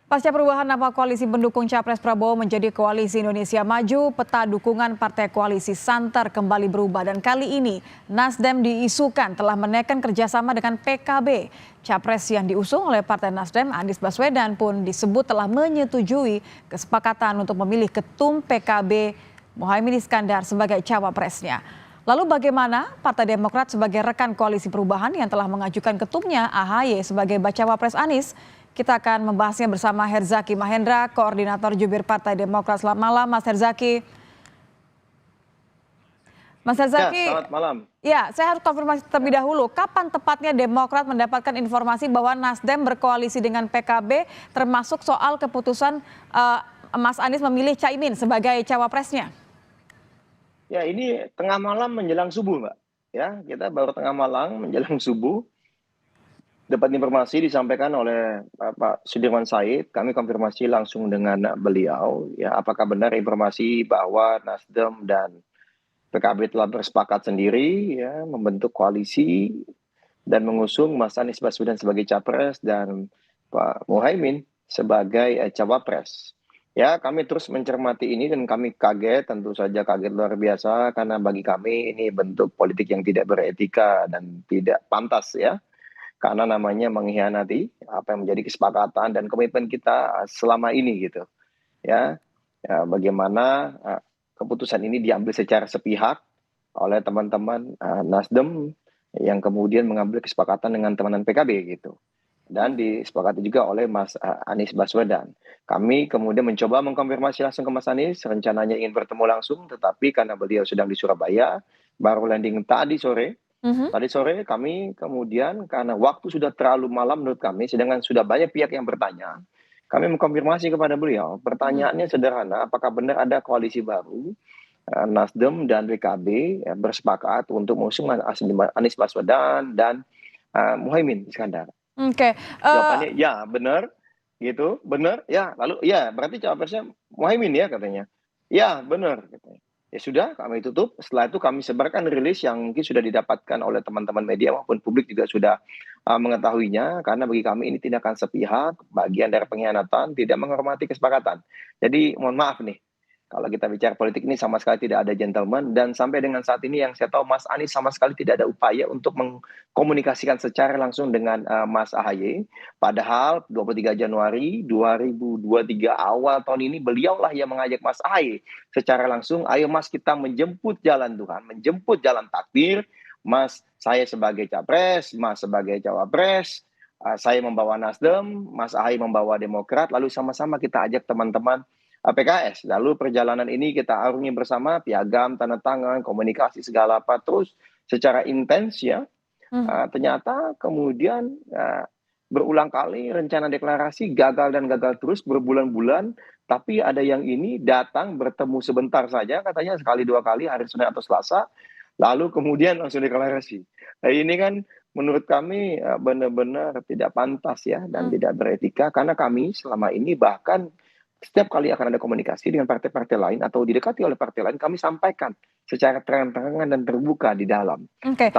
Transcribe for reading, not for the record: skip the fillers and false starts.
Pasca perubahan nama koalisi pendukung Capres Prabowo menjadi Koalisi Indonesia Maju, peta dukungan partai koalisi santer kembali berubah dan kali ini Nasdem diisukan telah menaikkan kerjasama dengan PKB. Capres yang diusung oleh Partai Nasdem, Anies Baswedan pun disebut telah menyetujui kesepakatan untuk memilih ketum PKB Muhaimin Iskandar sebagai cawapresnya. Lalu bagaimana Partai Demokrat sebagai rekan koalisi perubahan yang telah mengajukan ketumnya AHY sebagai bacawa pres Anies? Kita akan membahasnya bersama Herzaki Mahendra, Koordinator Jubir Partai Demokrat. Selamat malam, Mas Herzaki. Mas Herzaki, Ya, selamat malam. Ya, saya harus konfirmasi terlebih dahulu. Kapan tepatnya Demokrat mendapatkan informasi bahwa Nasdem berkoalisi dengan PKB, termasuk soal keputusan Mas Anies memilih Caimin sebagai cawapresnya? Ya, ini tengah malam menjelang subuh, Mbak. Ya, kita baru tengah malam menjelang subuh. Dapat informasi disampaikan oleh Pak Sudirman Said, kami konfirmasi langsung dengan beliau, ya apakah benar informasi bahwa Nasdem dan PKB telah bersepakat sendiri, ya membentuk koalisi dan mengusung Mas Anies Baswedan sebagai capres dan Pak Muhaimin sebagai cawapres. Ya, kami terus mencermati ini dan kami kaget, tentu saja kaget luar biasa karena bagi kami ini bentuk politik yang tidak beretika dan tidak pantas ya. Karena namanya mengkhianati apa yang menjadi kesepakatan dan komitmen kita selama ini gitu ya, bagaimana keputusan ini diambil secara sepihak oleh teman-teman Nasdem yang kemudian mengambil kesepakatan dengan teman-teman PKB gitu dan disepakati juga oleh Mas Anies Baswedan. Kami kemudian mencoba mengkonfirmasi langsung ke Mas Anies, rencananya ingin bertemu langsung, tetapi karena beliau sedang di Surabaya, baru landing tadi sore. Tadi sore kami kemudian karena waktu sudah terlalu malam menurut kami, sedangkan sudah banyak pihak yang bertanya, kami mengkonfirmasi kepada beliau. Pertanyaannya sederhana, apakah benar ada koalisi baru Nasdem dan PKB bersepakat untuk mengusung Anies Baswedan dan Muhaimin Iskandar? Oke. Jawabannya ya benar, gitu, benar, ya lalu ya berarti cawapresnya Muhaimin ya katanya. Ya benar, katanya. Ya sudah, kami tutup. Setelah itu kami sebarkan rilis yang mungkin sudah didapatkan oleh teman-teman media maupun publik juga sudah mengetahuinya. Karena bagi kami ini tindakan sepihak, bagian dari pengkhianatan, tidak menghormati kesepakatan. Jadi mohon maaf nih, kalau kita bicara politik ini sama sekali tidak ada gentleman. Dan sampai dengan saat ini yang saya tahu Mas Anies sama sekali tidak ada upaya untuk mengkomunikasikan secara langsung dengan Mas AHY. Padahal 23 Januari 2023 awal tahun ini beliaulah yang mengajak Mas AHY secara langsung, ayo Mas kita menjemput jalan Tuhan, menjemput jalan takdir. Mas, saya sebagai capres, Mas sebagai cawapres, saya membawa Nasdem, Mas AHY membawa Demokrat, lalu sama-sama kita ajak teman-teman PKS. Lalu perjalanan ini kita arungi bersama, piagam, tanda tangan, komunikasi segala apa terus secara intens ya. Ternyata kemudian berulang kali rencana deklarasi gagal dan gagal terus berbulan-bulan, tapi ada yang ini datang bertemu sebentar saja katanya sekali dua kali hari Senin atau Selasa, lalu kemudian langsung deklarasi. Nah, ini kan menurut kami benar-benar tidak pantas ya dan tidak beretika karena kami selama ini bahkan setiap kali akan ada komunikasi dengan partai-partai lain atau didekati oleh partai lain, kami sampaikan secara terang-terangan dan terbuka di dalam. Oke.